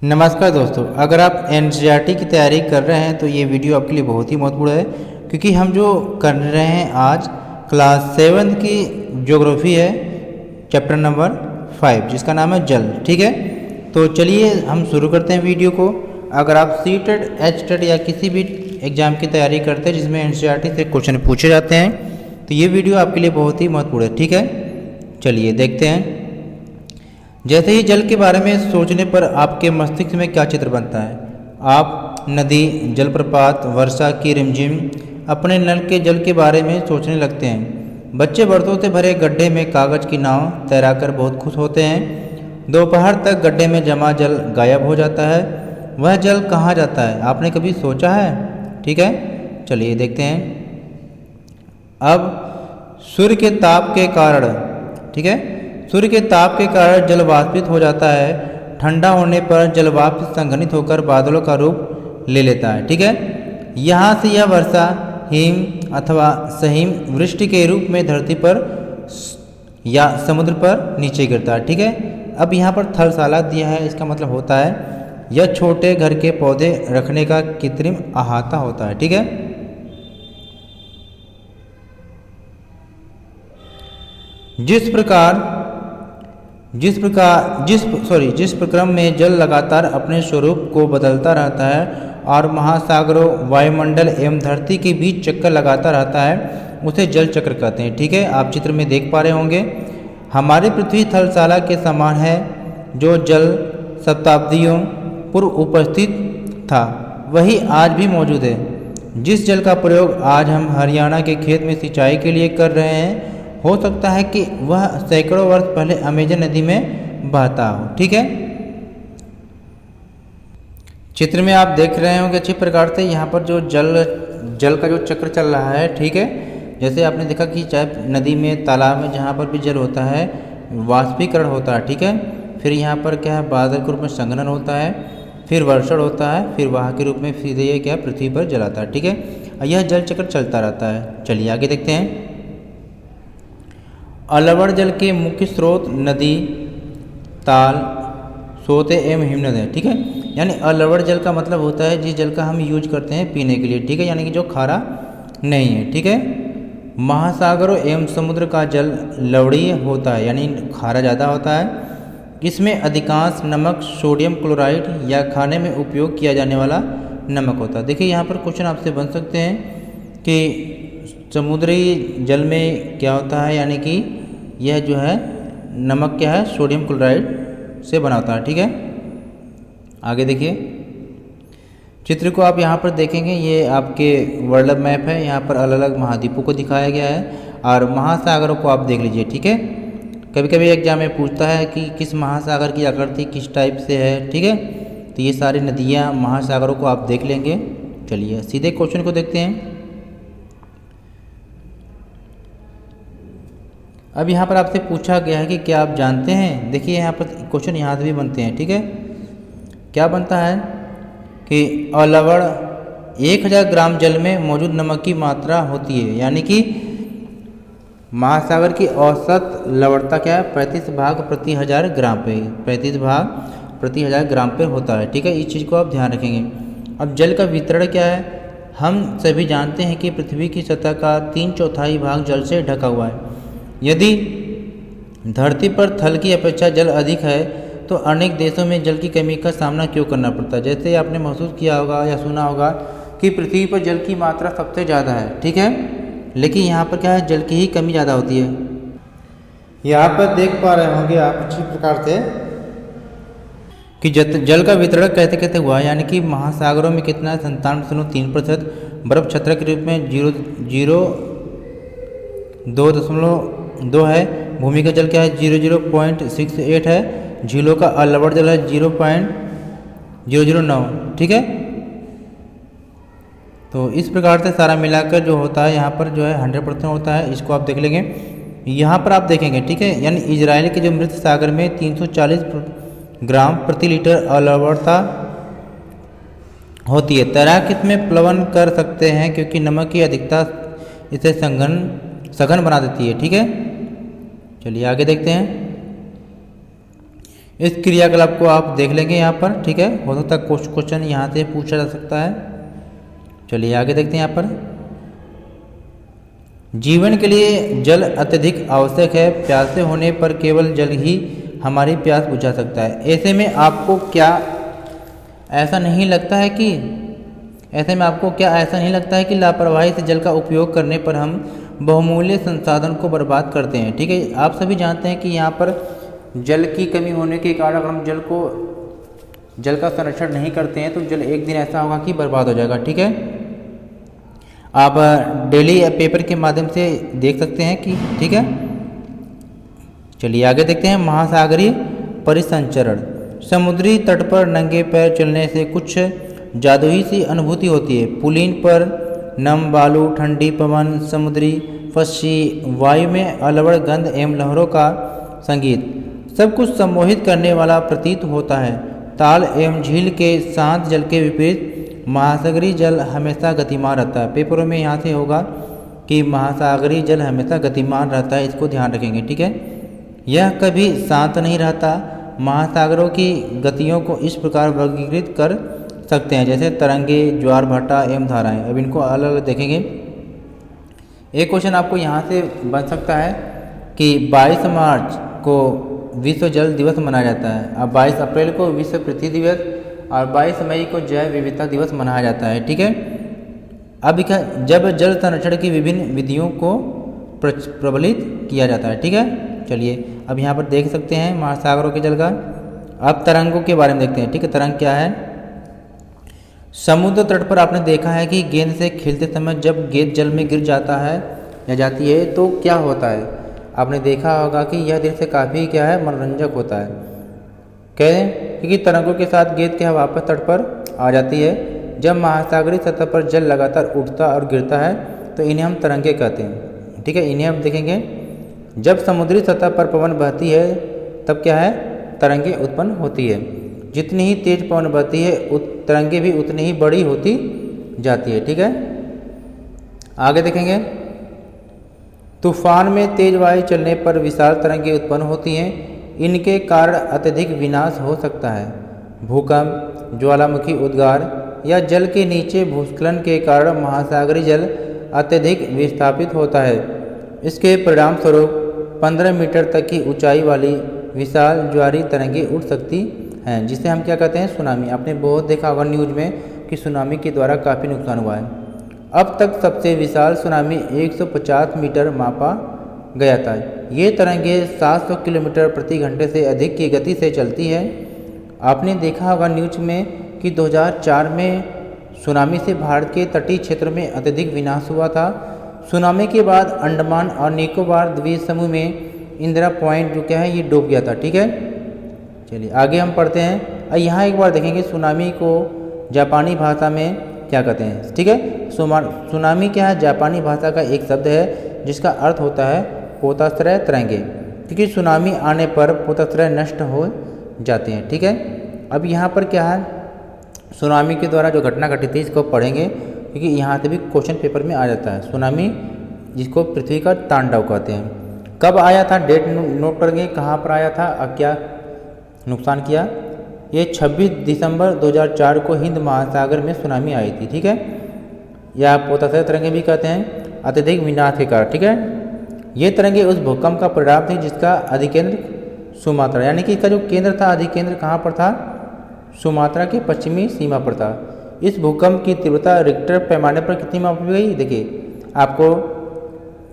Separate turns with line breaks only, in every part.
नमस्कार दोस्तों, अगर आप एनसीईआरटी की तैयारी कर रहे हैं तो ये वीडियो आपके लिए बहुत ही महत्वपूर्ण है, क्योंकि हम जो कर रहे हैं आज क्लास 7 की ज्योग्राफी है, चैप्टर नंबर 5 जिसका नाम है जल। ठीक है, तो चलिए हम शुरू करते हैं वीडियो को। अगर आप सीटेट, एचटेट या किसी भी एग्ज़ाम की तैयारी करते हैं जिसमें एनसीईआरटी से क्वेश्चन पूछे जाते हैं तो ये वीडियो आपके लिए बहुत ही महत्वपूर्ण है। ठीक है, चलिए देखते हैं। जैसे ही जल के बारे में सोचने पर आपके मस्तिष्क में क्या चित्र बनता है? आप नदी, जलप्रपात, वर्षा की रिमझिम, अपने नल के जल के बारे में सोचने लगते हैं। बच्चे बरतों से भरे गड्ढे में कागज की नाव तैराकर बहुत खुश होते हैं। दोपहर तक गड्ढे में जमा जल गायब हो जाता है। वह जल कहाँ जाता है? आपने कभी सोचा है? ठीक है, चलिए देखते हैं। अब सूर्य के ताप के कारण, ठीक है, सूर्य के ताप के कारण जल वाष्पित हो जाता है। ठंडा होने पर जल वाष्प संघनित होकर बादलों का रूप ले लेता है। ठीक है, यहाँ से यह वर्षा, हिम अथवा सहिम वृष्टि के रूप में धरती पर या समुद्र पर नीचे गिरता है। ठीक है, अब यहाँ पर थलशाला दिया है, इसका मतलब होता है यह छोटे घर के पौधे रखने का कृत्रिम अहाता होता है। ठीक है, जिस प्रक्रम में जल लगातार अपने स्वरूप को बदलता रहता है और महासागरों, वायुमंडल एवं धरती के बीच चक्कर लगाता रहता है, उसे जल चक्र कहते हैं। ठीक है, आप चित्र में देख पा रहे होंगे। हमारी पृथ्वी थलशाला के समान है, जो जल शताब्दियों पूर्व उपस्थित था वही आज भी मौजूद है। जिस जल का प्रयोग आज हम हरियाणा के खेत में सिंचाई के लिए कर रहे हैं, हो सकता है कि वह सैकड़ों वर्ष पहले अमेजन नदी में बहता हो। ठीक है, चित्र में आप देख रहे होंगे अच्छी प्रकार से यहाँ पर जो जल का जो चक्र चल रहा है। ठीक है, जैसे आपने देखा कि चाहे नदी में, तालाब में, जहाँ पर भी जल होता है वाष्पीकरण होता है। ठीक है, फिर यहाँ पर क्या है, बादल के रूप में संघनन होता है, फिर वर्षण होता है, फिर वहाँ के रूप में सीधे ये क्या पृथ्वी पर जल आता है। ठीक है, यह जल चक्र चलता रहता है। चलिए आगे देखते हैं। अलवड़ जल के मुख्य स्रोत नदी, ताल, सोते एवं हिमनद है। ठीक है, यानी अलवड़ जल का मतलब होता है जिस जल का हम यूज करते हैं पीने के लिए। ठीक है, यानी कि जो खारा नहीं है। ठीक है, महासागरों एवं समुद्र का जल लवणीय होता है, यानी खारा ज़्यादा होता है। इसमें अधिकांश नमक सोडियम क्लोराइड या खाने में उपयोग किया जाने वाला नमक होता है। देखिए यहाँ पर क्वेश्चन आपसे बन सकते हैं कि समुद्री जल में क्या होता है, यानी कि यह जो है नमक क्या है, सोडियम क्लोराइड से बना होता है। ठीक है, आगे देखिए। चित्र को आप यहाँ पर देखेंगे, ये आपके वर्ल्ड मैप है। यहाँ पर अलग अलग महाद्वीपों को दिखाया गया है और महासागरों को आप देख लीजिए। ठीक है, कभी कभी एग्जाम में पूछता है कि किस महासागर की आकृति किस टाइप से है। ठीक है, तो ये सारी नदियाँ, महासागरों को आप देख लेंगे। चलिए सीधे क्वेश्चन को देखते हैं। अब यहाँ पर आपसे पूछा गया है कि क्या आप जानते हैं, देखिए यहाँ पर क्वेश्चन यहाँ से भी बनते हैं। ठीक है, क्या बनता है कि अलवड़ 1000 ग्राम जल में मौजूद नमक की मात्रा होती है, यानी कि महासागर की औसत लवणता क्या है, 35 भाग प्रति 1000 ग्राम पे, 35 भाग प्रति 1000 ग्राम पे होता है। ठीक है, इस चीज़ को आप ध्यान रखेंगे। अब जल का वितरण क्या है, हम सभी जानते हैं कि पृथ्वी की सतह का 3/4 भाग जल से ढका हुआ है। यदि धरती पर थल की अपेक्षा जल अधिक है तो अनेक देशों में जल की कमी का सामना क्यों करना पड़ता है? जैसे आपने महसूस किया होगा या सुना होगा कि पृथ्वी पर जल की मात्रा सबसे ज़्यादा है। ठीक है, लेकिन यहाँ पर क्या है, जल की ही कमी ज़्यादा होती है। यहाँ पर देख पा रहे होंगे आप अच्छी प्रकार से कि जल का वितरण कैसे कैसे हुआ है, यानी कि महासागरों में कितना 97.3%, बर्फ छत्र के रूप में 2.2 है, भूमि का जल क्या है 00.68 है, झीलों का अलवड़ जल है 0.009। ठीक है, तो इस प्रकार से सारा मिलाकर जो होता है यहाँ पर जो है 100% होता है। इसको आप देख लेंगे। यहाँ पर आप देखेंगे। ठीक है, यानी इजराइल के जो मृत सागर में 340 ग्राम प्रति लीटर अलवड़ता होती है। तैराक इसमें प्लवन कर सकते हैं क्योंकि नमक की अधिकता इसे सघन बना देती है। ठीक है, चलिए आगे देखते हैं। इस क्रियाकलाप को आप देख लेंगे यहाँ पर, ठीक है। हो सकता है कुछ क्वेश्चन यहाँ से पूछा जा सकता है। चलिए आगे देखते हैं यहाँ पर। जीवन के लिए जल अत्यधिक आवश्यक है। प्यासे होने पर केवल जल ही हमारी प्यास बुझा सकता है। ऐसे में आपको क्या ऐसा नहीं लगता है कि लापरवाही से जल का उपयोग करने पर हम बहुमूल्य संसाधन को बर्बाद करते हैं, ठीक है। आप सभी जानते हैं कि यहाँ पर जल की कमी होने के कारण अगर हम जल का संरक्षण नहीं करते हैं तो जल एक दिन ऐसा होगा कि बर्बाद हो जाएगा, ठीक है। आप डेली पेपर के माध्यम से देख सकते हैं कि, ठीक है। चलिए आगे देखते हैं। महासागरीय परिसंचरण। समुद्री तट पर नंगे पैर चलने से कुछ जादुई सी अनुभूति होती है। पुलिन पर नम बालू, ठंडी पवन, समुद्री फस्सी वायु में अलवड़ गंध एवं लहरों का संगीत सब कुछ सम्मोहित करने वाला प्रतीत होता है। ताल एवं झील के शांत जल के विपरीत महासागरीय जल हमेशा गतिमान रहता है। पेपरों में यहाँ से होगा कि महासागरीय जल हमेशा गतिमान रहता है, इसको ध्यान रखेंगे, ठीक है। यह कभी शांत नहीं रहता। महासागरों की गतियों को इस प्रकार वर्गीकृत कर सकते हैं जैसे तरंगे, ज्वार भाटा एवं धाराएं। अब इनको अलग अलग देखेंगे। एक क्वेश्चन आपको यहाँ से बन सकता है कि 22 मार्च को विश्व जल दिवस मनाया जाता है। अब 22 अप्रैल को विश्व पृथ्वी दिवस और 22 मई को जैव विविधता दिवस मनाया जाता है, ठीक है। अब जब जल संरक्षण की विभिन्न विधियों को प्रबलित किया जाता है, ठीक है। चलिए अब यहाँ पर देख सकते हैं महासागरों के जल का। अब तरंगों के बारे में देखते हैं, ठीक है। तरंग क्या है? समुद्र तट पर आपने देखा है कि गेंद से खेलते समय जब गेंद जल में गिर जाता है या जाती है तो क्या होता है? आपने देखा होगा कि यह दृश्य काफ़ी क्या है, मनोरंजक होता है। कहें क्योंकि तरंगों के साथ गेंद क्या वापस तट पर आ जाती है। जब महासागरीय सतह पर जल लगातार उठता और गिरता है तो इन्हें हम तरंगे कहते हैं, ठीक है। इन्हें हम देखेंगे। जब समुद्री सतह पर पवन बहती है तब क्या है, तरंगे उत्पन्न होती है। जितनी ही तेज पवन बहती है तरंगे भी उतनी ही बड़ी होती जाती है, ठीक है। आगे देखेंगे। तूफान में तेज वायु चलने पर विशाल तरंगे उत्पन्न होती हैं। इनके कारण अत्यधिक विनाश हो सकता है। भूकंप, ज्वालामुखी उद्गार या जल के नीचे भूस्खलन के कारण महासागरीय जल अत्यधिक विस्थापित होता है। इसके परिणाम स्वरूप 15 मीटर तक की ऊंचाई वाली विशाल ज्वारीय तरंगे उठ सकती हैं, जिसे हम क्या कहते हैं, सुनामी। आपने बहुत देखा होगा न्यूज में कि सुनामी के द्वारा काफ़ी नुकसान हुआ है। अब तक सबसे विशाल सुनामी 150 मीटर मापा गया था। ये तरंगे 700 किलोमीटर प्रति घंटे से अधिक की गति से चलती है। आपने देखा होगा न्यूज में कि 2004 में सुनामी से भारत के तटीय क्षेत्र में अत्यधिक विनाश हुआ था। सुनामी के बाद अंडमान और निकोबार द्वीप समूह में इंदिरा पॉइंट जो क्या है ये डूब गया था, ठीक है। चलिए आगे हम पढ़ते हैं। और यहाँ एक बार देखेंगे सुनामी को जापानी भाषा में क्या कहते हैं, ठीक है। सुनामी क्या है, जापानी भाषा का एक शब्द है जिसका अर्थ होता है पोताश्रय तरंगे, क्योंकि सुनामी आने पर पोताश्रय नष्ट हो जाते हैं, ठीक है। अब यहाँ पर क्या है, सुनामी के द्वारा जो घटना घटी थी इसको पढ़ेंगे क्योंकि यहाँ से भी क्वेश्चन पेपर में आ जाता है। सुनामी जिसको पृथ्वी का तांडव कहते हैं। कब आया था, डेट नोट करेंगे, कहाँ पर आया था और क्या नुकसान किया। ये 26 दिसंबर 2004 को हिंद महासागर में सुनामी आई थी, ठीक है। या पोताश्रय तरंगे भी कहते हैं, अत्यधिक विनाश के कारण, ठीक है। ये तरंगे उस भूकंप का परिणाम थी जिसका अधिकेंद्र सुमात्रा, यानी कि इसका जो केंद्र था, अधिकेंद्र कहाँ पर था, सुमात्रा के पश्चिमी सीमा पर था। इस भूकंप की तीव्रता रिक्टर पैमाने पर कितनी मापी गई, देखिए आपको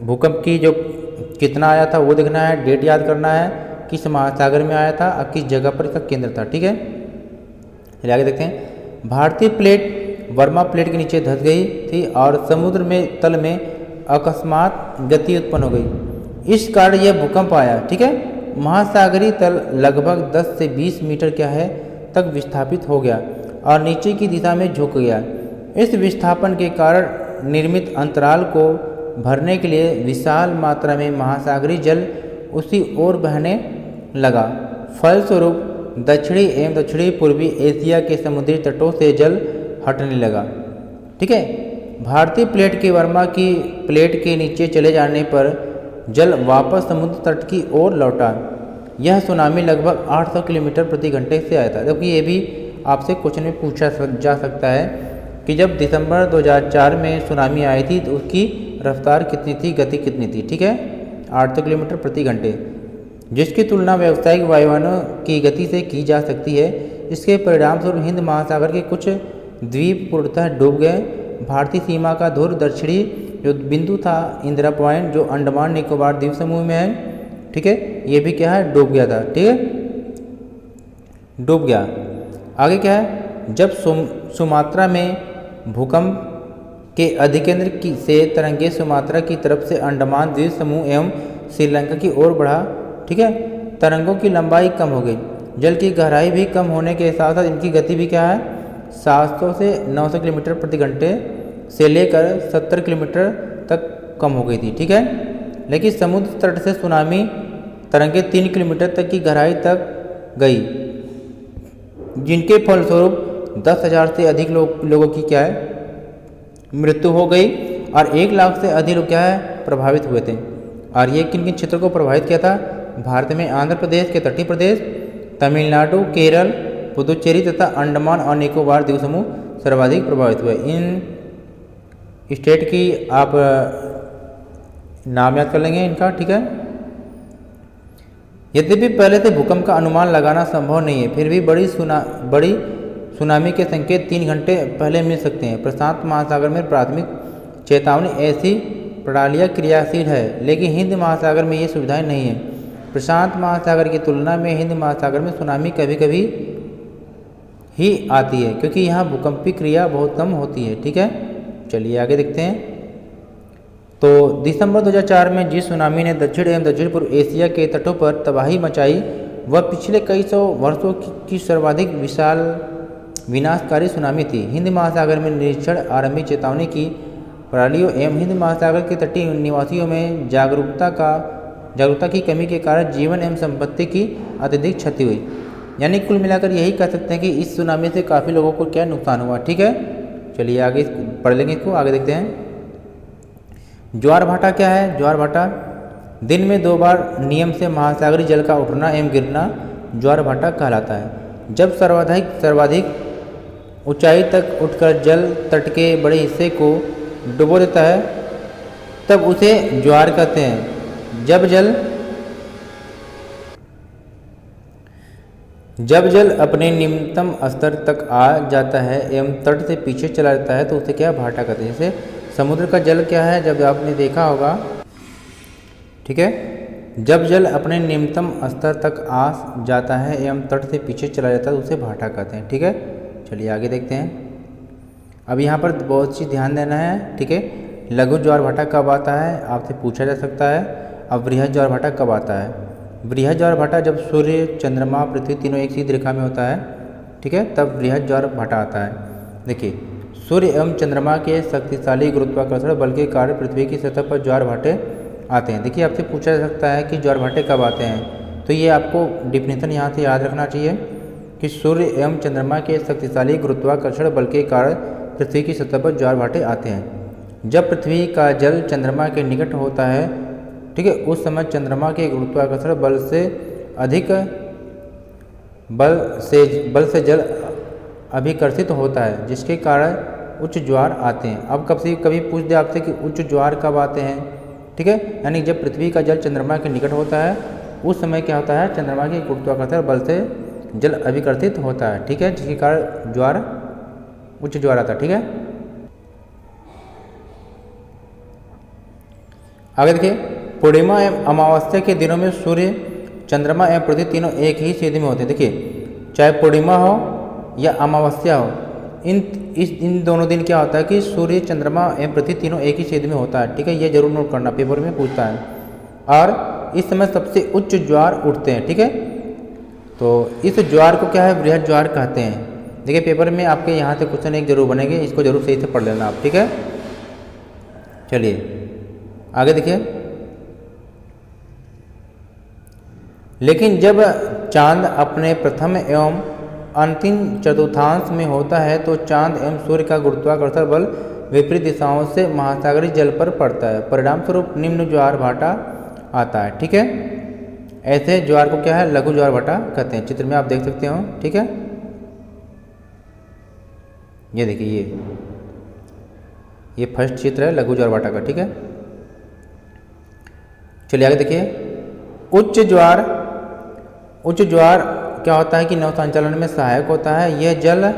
भूकंप की जो कितना आया था वो देखना है, डेट याद करना है, किस महासागर में आया था और किस जगह पर इसका केंद्र था, ठीक है। चलिए आगे देखते हैं। भारतीय प्लेट वर्मा प्लेट के नीचे धंस गई थी और समुद्र में तल में अकस्मात गति उत्पन्न हो गई। इस कारण यह भूकंप आया, ठीक है। महासागरीय तल लगभग 10 से 20 मीटर क्या है तक विस्थापित हो गया और नीचे की दिशा में झुक गया। इस विस्थापन के कारण निर्मित अंतराल को भरने के लिए विशाल मात्रा में महासागरीय जल उसी ओर बहने लगा। फलस्वरूप दक्षिणी एवं दक्षिणी पूर्वी एशिया के समुद्री तटों से जल हटने लगा, ठीक है। भारतीय प्लेट के वर्मा की प्लेट के नीचे चले जाने पर जल वापस समुद्र तट की ओर लौटा। यह सुनामी लगभग 800 किलोमीटर प्रति घंटे से आया था। जबकि ये भी आपसे क्वेश्चन में पूछा जा सकता है कि जब दिसंबर 2004 में सुनामी आई थी तो उसकी रफ्तार कितनी थी, गति कितनी थी। ठीक है, 800 किलोमीटर प्रति घंटे, जिसकी तुलना व्यावसायिक वायुयानों की गति से की जा सकती है। इसके परिणामस्वरूप हिंद महासागर के कुछ द्वीप पूर्णतः डूब गए। भारतीय सीमा का दूर दक्षिणी जो बिंदु था इंदिरा पॉइंट, जो अंडमान निकोबार द्वीप समूह में है, ठीक है, ये भी क्या है, डूब गया था। ठीक है, डूब गया। आगे क्या है, जब सुमात्रा में भूकंप के अधिकेंद्र से तरंगे सुमात्रा की तरफ से अंडमान द्वीप समूह एवं श्रीलंका की ओर बढ़ा। ठीक है, तरंगों की लंबाई कम हो गई, जल की गहराई भी कम होने के साथ साथ इनकी गति भी क्या है, 700 से 900 किलोमीटर प्रति घंटे से लेकर 70 किलोमीटर तक कम हो गई थी। ठीक है, लेकिन समुद्र तट से सुनामी तरंगे 3 किलोमीटर तक की गहराई तक गई, जिनके फलस्वरूप 10,000 से अधिक लोगों की क्या है, मृत्यु हो गई और 1 लाख से अधिक लोग क्या है, प्रभावित हुए थे। और ये किन किन क्षेत्रों को प्रभावित किया था, भारत में आंध्र प्रदेश के तटीय प्रदेश, तमिलनाडु, केरल, पुदुचेरी तथा अंडमान और निकोबार द्वीप समूह सर्वाधिक प्रभावित हुए। इन स्टेट की आप नाम याद कर लेंगे इनका। ठीक है, यद्यपि पहले से भूकंप का अनुमान लगाना संभव नहीं है, फिर भी बड़ी सुनामी के संकेत 3 घंटे पहले मिल सकते हैं। प्रशांत महासागर में प्राथमिक चेतावनी ऐसी प्रणालियाँ क्रियाशील है, लेकिन हिंद महासागर में ये सुविधाएं नहीं है। प्रशांत महासागर की तुलना में हिंद महासागर में सुनामी कभी कभी ही आती है, क्योंकि यहाँ भूकंपीय क्रिया बहुत कम होती है। ठीक है, चलिए आगे देखते हैं। तो दिसंबर 2004 में जिस सुनामी ने दक्षिण एवं दक्षिण पूर्व एशिया के तटों पर तबाही मचाई, वह पिछले कई सौ वर्षों की सर्वाधिक विशाल विनाशकारी सुनामी थी। हिंद महासागर में निरीक्षण, आरंभिक चेतावनी की प्रणालियों एवं हिंद महासागर के तटीय निवासियों में जागरूकता की कमी के कारण जीवन एवं संपत्ति की अत्यधिक क्षति हुई। यानी कुल मिलाकर यही कह सकते हैं कि इस सुनामी से काफ़ी लोगों को क्या नुकसान हुआ। ठीक है, चलिए आगे पढ़ लेंगे इसको, आगे देखते हैं। ज्वार भाटा क्या है, ज्वार भाटा दिन में 2 बार नियम से महासागरीय जल का उठना एवं गिरना ज्वार भाटा कहलाता है। जब सर्वाधिक ऊंचाई तक उठकर जल तट के बड़े हिस्से को डुबो देता है, तब उसे ज्वार कहते हैं। जब जल अपने निम्नतम स्तर तक आ जाता है एवं तट से पीछे चला जाता है तो उसे क्या भाटा कहते हैं। जैसे समुद्र का जल क्या है, जब आपने देखा होगा, ठीक है, जब जल अपने निम्नतम स्तर तक आ जाता है एवं तट से पीछे चला जाता है तो उसे भाटा कहते हैं। ठीक है, चलिए आगे देखते हैं। अब यहाँ पर बहुत चीज़ ध्यान देना है। ठीक है, लघु ज्वार भाटा कब आता है, आपसे पूछा जा सकता है। अब वृहद ज्वार भाटा कब आता है। वृहद ज्वार भाटा जब सूर्य, चंद्रमा, पृथ्वी तीनों एक सीधी रेखा में होता है, ठीक है, तब वृहद ज्वार भाटा आता है। देखिए, सूर्य एवं चंद्रमा के शक्तिशाली गुरुत्वाकर्षण बल के कारण पृथ्वी की सतह पर ज्वार भाटे आते हैं। देखिए, आपसे पूछा जा सकता है कि ज्वार भाटे कब आते हैं, तो ये आपको डिफिनेशन यहाँ से याद रखना चाहिए कि सूर्य एवं चंद्रमा के शक्तिशाली गुरुत्वाकर्षण बल के कारण पृथ्वी की सतह पर ज्वार भाटे आते हैं। जब पृथ्वी का जल चंद्रमा के निकट होता है, ठीक है, उस समय चंद्रमा के गुरुत्वाकर्षण बल से अधिक बल से जल अभिकर्षित होता है, जिसके कारण उच्च ज्वार आते हैं। अब कभी पूछ दे आपसे कि उच्च ज्वार कब आते हैं, ठीक है, यानी जब पृथ्वी का जल चंद्रमा के निकट होता है उस समय क्या होता है, चंद्रमा के गुरुत्वाकर्षण बल से जल अभिकर्षित होता है, ठीक है, जिसके कारण ज्वार, उच्च ज्वार आता है। ठीक है, आगे देखिए, पूर्णिमा एवं अमावस्या के दिनों में सूर्य, चंद्रमा एवं पृथ्वी तीनों एक ही सीधी में होते हैं। देखिए, चाहे पूर्णिमा हो या अमावस्या हो, इन दोनों दिन क्या होता है कि सूर्य, चंद्रमा एवं पृथ्वी तीनों एक ही छेद में होता है। ठीक है, ये जरूर नोट करना, पेपर में पूछता है। और इस समय सबसे उच्च ज्वार उठते हैं। ठीक है, तो इस ज्वार को क्या है, वृहद ज्वार कहते हैं। देखिए, पेपर में आपके यहाँ से क्वेश्चन एक जरूर बनेंगे, इसको जरूर सही से पढ़ लेना आप। ठीक है, चलिए आगे देखिए। लेकिन जब चांद अपने प्रथम एवं अंतिम चतुर्थांश में होता है तो चांद एवं सूर्य का गुरुत्वाकर्षण बल विपरीत दिशाओं से महासागरीय जल पर पड़ता है, परिणाम स्वरूप निम्न ज्वार भाटा आता है। ठीक है, ऐसे ज्वार को क्या है, लघु ज्वार भाटा कहते हैं। चित्र में आप देख सकते हो, ठीक है। ये देखिए, ये फर्स्ट चित्र है लघु ज्वार भाटा का, ठीक है। चलिए आगे देखिए, उच्च ज्वार क्या होता है कि नौ संचालन में सहायक होता है। यह जल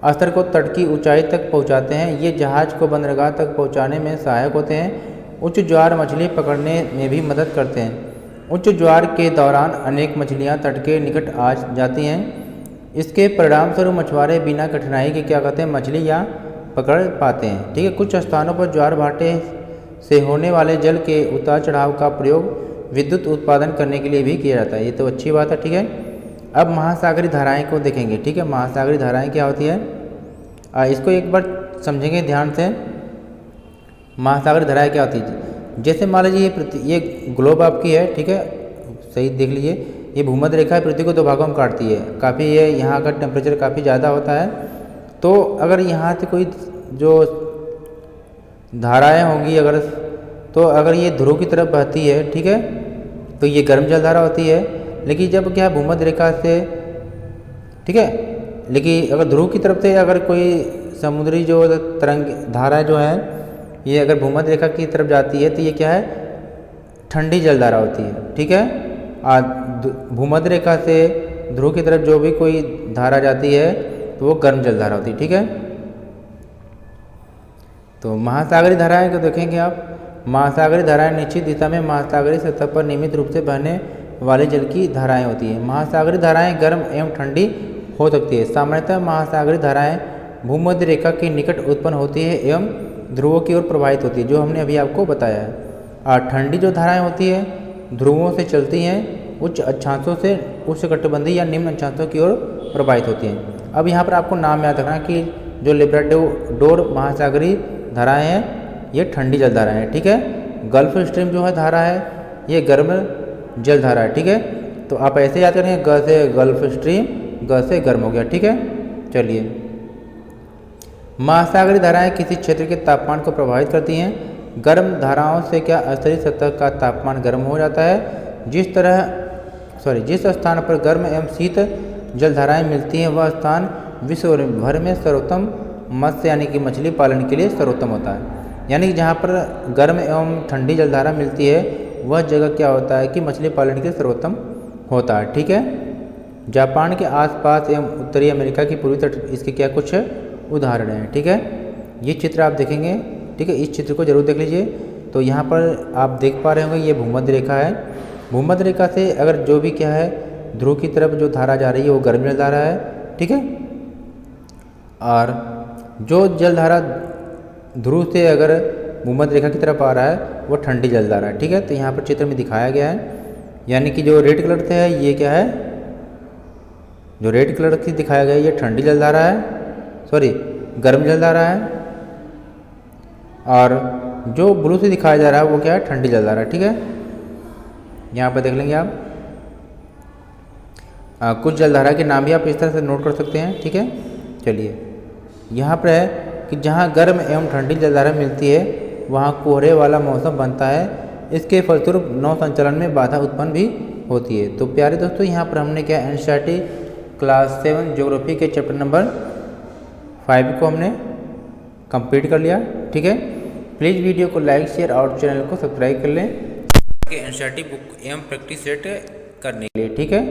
स्तर को तट की ऊंचाई तक पहुंचाते हैं। ये जहाज को बंदरगाह तक पहुंचाने में सहायक होते हैं। उच्च ज्वार मछली पकड़ने में भी मदद करते हैं। उच्च ज्वार के दौरान अनेक मछलियां तट के निकट आ जाती हैं। इसके परिणाम स्वरूप मछुआरे बिना कठिनाई के क्या कहते हैं, मछलियां पकड़ पाते हैं, ठीक है। कुछ स्थानों पर ज्वार भाटे से होने वाले जल के उतार चढ़ाव का प्रयोग विद्युत उत्पादन करने के लिए भी किया जाता है। ये तो अच्छी बात है, ठीक है। अब महासागरीय धाराएं को देखेंगे, ठीक है। महासागरीय धाराएं क्या होती है, इसको एक बार समझेंगे ध्यान से। महासागरीय धाराएं क्या होती है, जैसे मान लीजिए ये ग्लोब आपकी है, ठीक है, सही देख लीजिए। ये भूमध्य रेखा पृथ्वी को दो भागों में काटती है। काफ़ी ये यहाँ का टेम्परेचर काफ़ी ज़्यादा होता है, तो अगर यहाँ से कोई जो धाराएं होंगी अगर ये ध्रुव की तरफ बहती है, ठीक है, तो ये गर्म जलधारा होती है। लेकिन जब क्या भूमध्य रेखा से, ठीक है, लेकिन अगर ध्रुव की तरफ से अगर कोई समुद्री जो तरंग धारा जो है ये अगर भूमध्य रेखा की तरफ जाती है तो ये क्या है, ठंडी जलधारा होती है, ठीक है। भूमध्य रेखा से ध्रुव की तरफ जो भी कोई धारा जाती है तो वो गर्म जलधारा होती है, ठीक है। तो महासागरीय धाराएं को देखेंगे आप। महासागरीय धाराएं निश्चित दिशा में महासागरीय सतह पर नियमित रूप से बहने वाले जल की धाराएं होती हैं। महासागरीय धाराएं गर्म एवं ठंडी हो सकती है। सामान्यतः महासागरीय धाराएं भूमध्य रेखा के निकट उत्पन्न होती है एवं ध्रुवों की ओर प्रवाहित होती है, जो हमने अभी आपको बताया है। और ठंडी जो धाराएं होती है ध्रुवों से चलती हैं, उच्च अक्षांशों से उष्णकटिबंधीय या निम्न अक्षांशों की ओर प्रवाहित होती हैं। अब यहाँ पर आपको नाम याद रखना कि जो लेब्राडोर महासागरीय धाराएं हैं ये ठंडी जल धाराएं हैं, ठीक है। गल्फ स्ट्रीम जो है धारा है ये गर्म जल धारा है, ठीक है। तो आप ऐसे याद करेंगे, ग से गल्फ स्ट्रीम, ग से गर्म हो गया, ठीक है। चलिए, महासागरीय धाराएं किसी क्षेत्र के तापमान को प्रभावित करती हैं। गर्म धाराओं से क्या स्तरीय सतह का तापमान गर्म हो जाता है। जिस स्थान पर गर्म एवं शीत जल धाराएं मिलती हैं वह स्थान विश्व भर में सर्वोत्तम मत्स्य यानी कि मछली पालन के लिए सर्वोत्तम होता है। यानी कि जहाँ पर गर्म एवं ठंडी जलधारा मिलती है वह जगह क्या होता है कि मछली पालन के लिए सर्वोत्तम होता है, ठीक है। जापान के आसपास एवं उत्तरी अमेरिका की पूर्वी तट इसके क्या कुछ उदाहरण हैं, ठीक है। ये चित्र आप देखेंगे, ठीक है, इस चित्र को जरूर देख लीजिए। तो यहाँ पर आप देख पा रहे होंगे ये भूमध्य रेखा है। भूमध्य रेखा से अगर जो भी क्या है ध्रुव की तरफ जो धारा जा रही है वो गर्म जलधारा है, ठीक है। और जो जलधारा ध्रुव से अगर भूमध्य रेखा की तरफ आ रहा है वो ठंडी जलधारा है, ठीक है। तो यहाँ पर चित्र में दिखाया गया है, यानी कि जो रेड कलर से है ये क्या है, जो रेड कलर से दिखाया गया है ये ठंडी जलधारा है, गर्म जलधारा है। और जो ब्लू से दिखाया जा रहा है वो क्या है, ठंडी जलधारा है, ठीक है। यहाँ पर देख लेंगे आप कुछ जलधारा के नाम भी आप इस तरह से नोट कर सकते हैं, ठीक है। चलिए, यहाँ पर है कि जहाँ गर्म एवं ठंडी जलधारा मिलती है वहाँ कोहरे वाला मौसम बनता है। इसके फलस्वरूप नौ संचालन में बाधा उत्पन्न भी होती है। तो प्यारे दोस्तों, यहाँ पर हमने क्या एनसीईआरटी क्लास 7 ज्योग्राफी के चैप्टर नंबर 5 को हमने कंप्लीट कर लिया, ठीक है। प्लीज़ वीडियो को लाइक, शेयर और चैनल को सब्सक्राइब कर लें एनसीईआरटी बुक एवं प्रैक्टिस सेट करने के लिए, ठीक है।